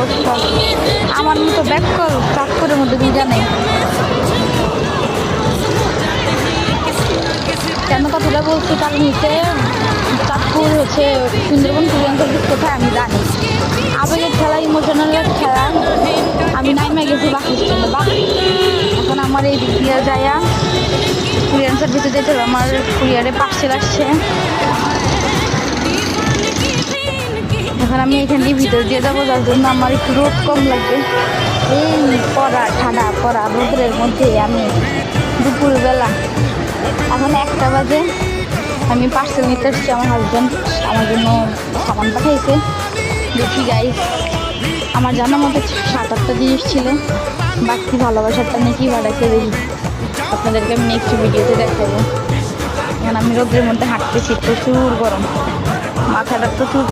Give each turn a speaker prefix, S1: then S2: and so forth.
S1: আকর্ষণ। আমার মতো ব্যাককল চাঁদপুরের মধ্যে দুইটা নেই। কেন কথাটা বলছি কারণ হচ্ছে চাঁদপুর হচ্ছে সুন্দরবন কুরিয়ান সার্ভিস কোথায় আমি জানি। আবেগের খেলা, ইমোশনালের খেলা। আমি নাইমে গেছি বাস স্ট্যান্ডে, বাস এখন আমার এই দিক দিয়ে যাইয়া কুরিয়ান সার্ভিসে যেতে হবে। আমার কুরিয়ারে পার্সেল আসছে, এখন আমি এখান দিয়ে ভিতর দিয়ে যাবো, যার জন্য আমার একটু রোদ কম লাগবে। এই পড়া ঠান্ডা পড়া রোদের মধ্যে আমি দুপুরবেলা এখন 1টা বাজে, আমি পার্সেল নিতে এসেছি। আমার হাজব্যান্ড আমার জন্য সামান পাঠাইছে। দেখি গাইস, আমার জানার মতো 7-8টা জিনিস ছিল, বাকি ভালোবাসারটা নিয়ে কি পাঠাইছে দেখি, আপনাদেরকে আমি নেক্সট ভিডিওতে দেখাবো। এখন আমি রোদের মধ্যে হাঁটতেছি, প্রচুর গরম, মাথাটা প্রচুর